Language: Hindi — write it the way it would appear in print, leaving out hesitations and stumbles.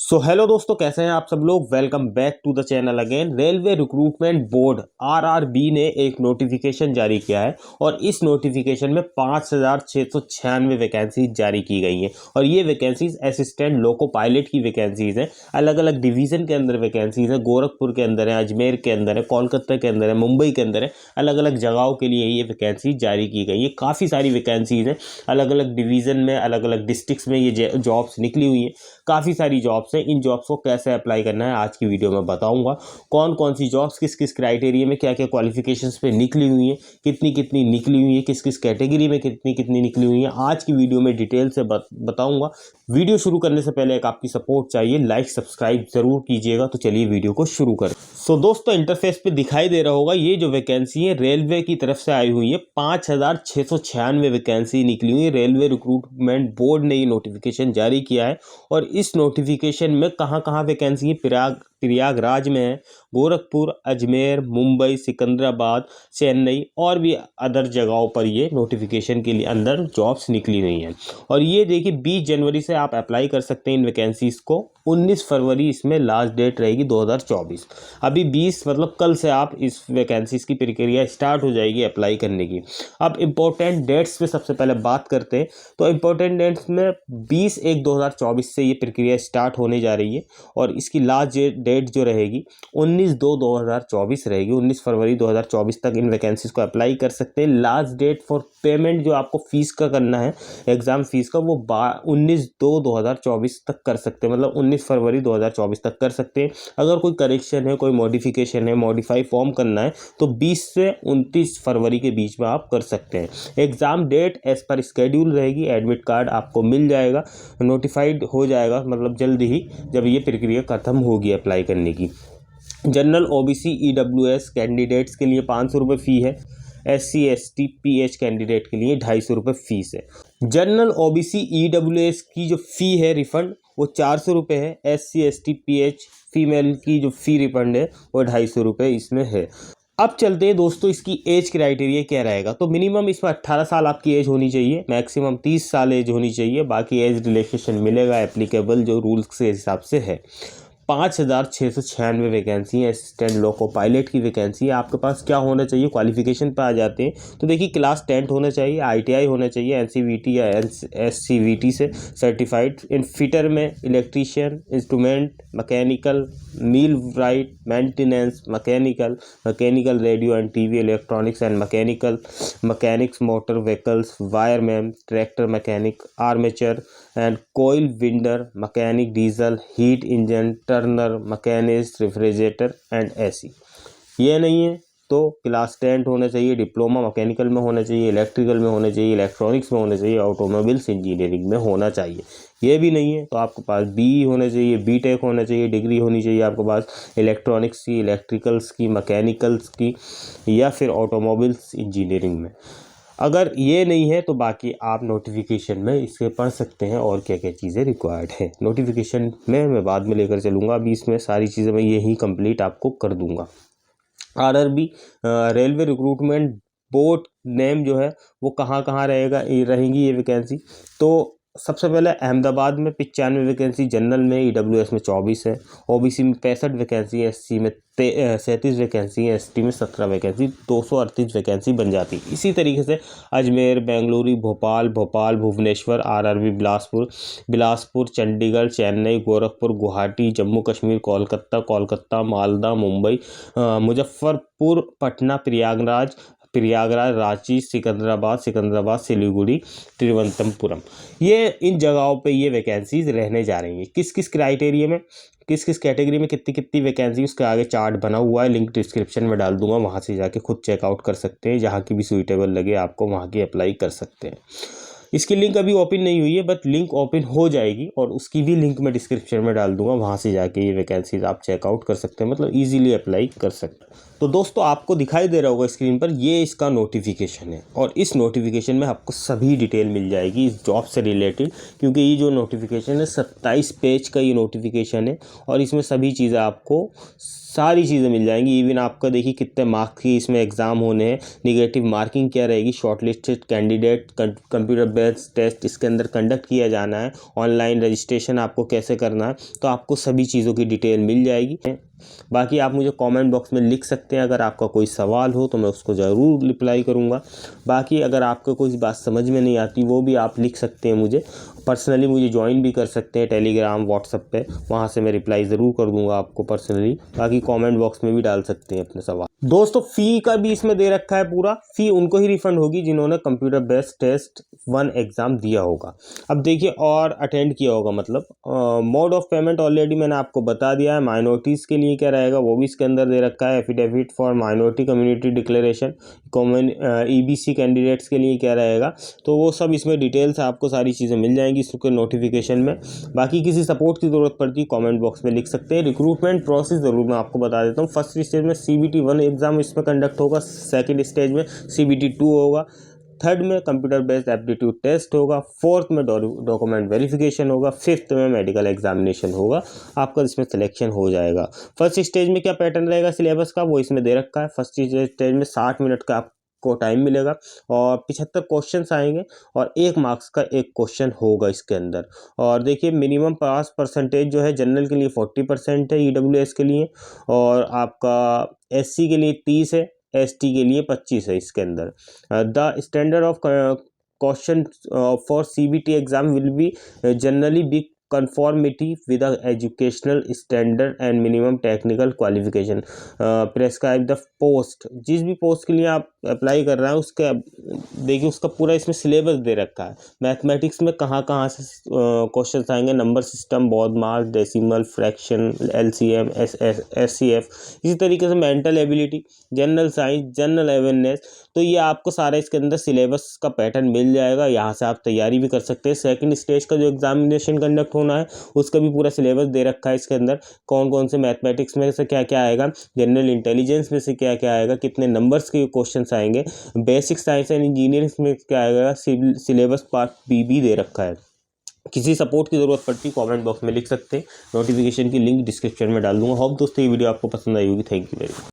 हेलो दोस्तों, कैसे हैं आप सब लोग। Welcome back to the channel again. Railway recruitment board RRB ने एक नोटिफिकेशन जारी किया है और इस नोटिफिकेशन में 5,696 वैकेंसीज जारी की गई हैं और ये वैकेंसीज असिस्टेंट लोको पायलट की वैकेंसीज हैं। अलग अलग डिवीज़न के अंदर वैकेंसीज हैं। गोरखपुर के अंदर है, अजमेर के अंदर है, कोलकाता के अंदर है, मुंबई के अंदर है। अलग अलग जगहों के लिए ये वैकेंसीज जारी की गई है। काफ़ी सारी वैकेंसीज हैं, अलग अलग डिवीज़न में, अलग अलग डिस्ट्रिक्ट्स में ये जॉब्स निकली हुई हैं। काफ़ी सारी जॉब्स हैं। इन जॉब्स को कैसे अप्लाई करना है आज की वीडियो में बताऊंगा। कौन कौन सी जॉब्स किस किस क्राइटेरिया में, क्या क्या क्वालिफिकेशंस पे निकली हुई हैं, कितनी कितनी निकली हुई है, किस किस कैटेगरी में कितनी कितनी निकली हुई हैं, आज की वीडियो में डिटेल से बताऊंगा। वीडियो शुरू करने से पहले एक आपकी सपोर्ट चाहिए, लाइक सब्सक्राइब जरूर कीजिएगा। तो चलिए वीडियो को शुरू करें। दोस्तों, इंटरफेस पे दिखाई दे रहा होगा, ये जो वैकेंसी है रेलवे की तरफ से आई हुई है। 5,696 वैकेंसी निकली हुई है। रेलवे रिक्रूटमेंट बोर्ड ने ये नोटिफिकेशन जारी किया है और इस नोटिफिकेशन में कहाँ कहाँ वैकेंसी है, प्रयागराज में है, गोरखपुर, अजमेर, मुंबई, सिकंदराबाद, चेन्नई और भी अदर जगहों पर ये नोटिफिकेशन के लिए अंदर जॉब्स निकली हुई हैं। और ये देखिए 20 जनवरी से आप अप्लाई कर सकते हैं इन वैकेंसीज को। 19 फरवरी इसमें लास्ट डेट रहेगी 2024। अभी 20 मतलब कल से आप इस वैकेंसीज की प्रक्रिया स्टार्ट हो जाएगी अप्लाई करने की। अब इम्पोर्टेंट डेट्स पे सबसे पहले बात करते हैं। तो इम्पोर्टेंट डेट्स में 20/1/2024 से ये प्रक्रिया स्टार्ट होने जा रही है और इसकी लास्ट डेट जो रहेगी 19/2/2024 रहेगी। 19 फरवरी 2024 तक इन वैकेंसीज को अप्लाई कर सकते हैं। लास्ट डेट फॉर पेमेंट जो आपको फीस का करना है, एग्जाम फीस का, वो 19/2/2024 तक कर सकते हैं, मतलब 19 फरवरी 2024 तक कर सकते हैं। अगर कोई करेक्शन है, कोई मॉडिफिकेशन है, मॉडिफाई फॉर्म करना है तो 20 से 29 फरवरी के बीच में आप कर सकते हैं। Exam date as per schedule रहेगी। एडमिट कार्ड आपको मिल जाएगा, नोटिफाइड हो जाएगा, मतलब जल्दी ही, जब ये प्रक्रिया खत्म होगी अप्लाई करने की। जनरल ओबीसी ईडब्ल्यूएस कैंडिडेट्स के लिए 500 रुपये फ़ी है। SC ST PH कैंडिडेट के लिए 250 रुपये फीस है। जनरल ओबीसी ईडब्ल्यूएस की जो फ़ी है रिफंड वो 400 रुपये है। SC ST PH फीमेल की जो फ़ी रिफंड है वो 250 रुपये इसमें है। अब चलते हैं दोस्तों, इसकी एज क्राइटेरिया क्या रहेगा। तो मिनिमम इसमें 18 साल आपकी एज होनी चाहिए, मैक्सिमम 30 साल एज होनी चाहिए। बाकी एज रिलैक्सेशन मिलेगा एप्लीकेबल जो रूल्स के हिसाब से है। 5,696 वैकेंसी है। असिस्टेंट लोको पायलट की वैकेंसी है। आपके पास क्या होना चाहिए, क्वालिफिकेशन पे आ जाते हैं। तो देखिए, क्लास 10 होना चाहिए, ITI होना चाहिए, NCVT या SCVT से सर्टिफाइड। इन फिटर में electrician, instrument, mechanical, millwright, maintenance, mechanical radio and TV, electronics and mechanics, motor vehicles, wireman, tractor mechanic, armature and coil winder, mechanic, diesel, heat engine, turner, machinist, refrigerator and AC। ये नहीं है तो क्लास 10 होना चाहिए, डिप्लोमा मैकेनिकल में होना चाहिए, इलेक्ट्रिकल में होना चाहिए, इलेक्ट्रॉनिक्स में होना चाहिए, ऑटोमोबाइल्स इंजीनियरिंग में होना चाहिए। ये भी नहीं है तो आपके पास BE होना चाहिए, BTech होना चाहिए, डिग्री होनी चाहिए आपके पास इलेक्ट्रॉनिक्स की, इलेक्ट्रिकल्स की, मैकेनिकल्स की या फिर ऑटोमोबाइल्स इंजीनियरिंग में। अगर ये नहीं है तो बाकी आप नोटिफिकेशन में इसके पढ़ सकते हैं और क्या क्या चीज़ें रिक्वायर्ड है। नोटिफिकेशन में मैं बाद में लेकर चलूँगा, अभी इसमें सारी चीज़ें मैं यही कंप्लीट आपको कर दूँगा। RRB railway recruitment board name जो है वो कहाँ कहाँ रहेंगी ये वैकेंसी। तो सबसे पहले अहमदाबाद में 95 वैकेंसी, जनरल में EWS में 24 है, OBC में 65 वैकेंसी है, SC में 37 वैकेंसी है, ST में 17 वैकेंसी, 238 वैकेंसी बन जाती है। इसी तरीके से अजमेर, बेंगलुरु, भोपाल, भुवनेश्वर, RRB बिलासपुर, चंडीगढ़, चेन्नई, गोरखपुर, गुवाहाटी, जम्मू कश्मीर, कोलकाता, मालदा, मुंबई, मुजफ्फरपुर, पटना, प्रयागराज, रांची, सिकंदराबाद, सिलीगुड़ी, तिरुवनंतपुरम। ये इन जगहों पे ये वैकेंसीज रहने जा रही हैं। किस किस क्राइटेरिया में, किस किस कैटेगरी में कितनी कितनी वैकेंसी, उसके आगे चार्ट बना हुआ है, लिंक डिस्क्रिप्शन में डाल दूंगा, वहाँ से जाके खुद चेकआउट कर सकते हैं। जहाँ की भी सूटेबल लगे आपको वहाँ की अप्लाई कर सकते हैं। इसकी लिंक अभी ओपन नहीं हुई है, बट लिंक ओपन हो जाएगी और उसकी भी लिंक मैं डिस्क्रिप्शन में डाल दूंगा, वहाँ से जाके ये वैकेंसीज आप चेकआउट कर सकते हैं, मतलब ईजिली अप्लाई कर सकते हैं। तो दोस्तों आपको दिखाई दे रहा होगा स्क्रीन पर, ये इसका नोटिफिकेशन है और इस नोटिफिकेशन में आपको सभी डिटेल मिल जाएगी इस जॉब से रिलेटेड, क्योंकि ये जो नोटिफिकेशन है 27 पेज का ये नोटिफिकेशन है और इसमें सभी चीज़ें आपको सारी चीज़ें मिल जाएंगी। इवन आपका देखिए कितने मार्क्स की इसमें एग्ज़ाम होने हैं, निगेटिव मार्किंग क्या रहेगी, shortlisted candidate, computer based test इसके अंदर कंडक्ट किया जाना है, ऑनलाइन रजिस्ट्रेशन आपको कैसे करना है, तो आपको सभी चीज़ों की डिटेल मिल जाएगी। बाकी आप मुझे कमेंट बॉक्स में लिख सकते हैं, अगर आपका कोई सवाल हो तो मैं उसको ज़रूर रिप्लाई करूँगा। बाकी अगर आपको कोई बात समझ में नहीं आती वो भी आप लिख सकते हैं, मुझे पर्सनली मुझे ज्वाइन भी कर सकते हैं टेलीग्राम व्हाट्सएप पे, वहाँ से मैं रिप्लाई ज़रूर कर दूंगा आपको पर्सनली। बाकी कमेंट बॉक्स में भी डाल सकते हैं अपने सवाल। दोस्तों फ़ी का भी इसमें दे रखा है, पूरा फ़ी उनको ही रिफंड होगी जिन्होंने कंप्यूटर बेस्ड टेस्ट 1 एग्ज़ाम दिया होगा। अब देखिए और अटेंड किया होगा, मतलब मोड ऑफ पेमेंट ऑलरेडी मैंने आपको बता दिया है। माइनॉरिटीज़ के लिए क्या रहेगा वो भी इसके अंदर दे रखा है, affidavit for minority community declaration. Common EBC candidates के लिए क्या रहेगा, तो वो सब इसमें डिटेल्स आपको सारी चीज़ें मिल जाएंगी इसके नोटिफिकेशन में। बाकी किसी सपोर्ट की ज़रूरत पड़ती है कमेंट बॉक्स में लिख सकते हैं। रिक्रूटमेंट प्रोसेस ज़रूर मैं आपको बता देता हूँ। फर्स्ट स्टेज में CBT 1 एग्ज़ाम इसमें कंडक्ट होगा, सेकंड स्टेज में CBT 2 होगा, थर्ड में कंप्यूटर बेस्ड एप्टीट्यूड टेस्ट होगा, फोर्थ में डॉक्यूमेंट वेरिफिकेशन होगा, फिफ्थ में मेडिकल एग्जामिनेशन होगा। आपका इसमें सिलेक्शन हो जाएगा। फर्स्ट स्टेज में क्या पैटर्न रहेगा सिलेबस का वो इसमें दे रखा है। फर्स्ट स्टेज में 60 मिनट का को टाइम मिलेगा और 75 क्वेश्चंस आएंगे और 1 मार्क्स का एक क्वेश्चन होगा इसके अंदर। और देखिए मिनिमम पास परसेंटेज जो है जनरल के लिए 40% है, EWS के लिए, और आपका SC के लिए 30 है, ST के लिए 25 है इसके अंदर। The standard of question for CBT exam will be generally be conformity with the educational standard and minimum technical qualification prescribe the post। जिस भी पोस्ट के लिए आप अप्लाई कर रहे हैं उसके देखिए उसका पूरा इसमें सिलेबस दे रखा है। मैथमेटिक्स में कहाँ कहाँ से क्वेश्चन आएंगे, नंबर सिस्टम, बॉड मार्क, डेसिमल, फ्रैक्शन, LCM, SCF, इसी तरीके से mental ability, general science, general awareness. तो ये आपको सारा इसके अंदर सिलेबस का पैटर्न मिल जाएगा, यहाँ से आप तैयारी भी कर सकते हैं। सेकंड स्टेज का जो एग्जामिनेशन कंडक्ट होना है उसका भी पूरा सिलेबस दे रखा है इसके अंदर, कौन कौन से मैथमेटिक्स में से क्या क्या आएगा, जनरल इंटेलिजेंस में से क्या क्या आएगा, कितने नंबर्स के क्वेश्चन आएंगे, बेसिक साइंस एंड इंजीनियरिंग में क्या आएगा, सिलेबस पार्ट B भी दे रखा है। किसी सपोर्ट की ज़रूरत पड़ती है कमेंट बॉक्स में लिख सकते हैं, नोटिफिकेशन की लिंक डिस्क्रिप्शन में डाल दूंगा। होप दोस्तों ये वीडियो आपको पसंद आई होगी। Thank you very much.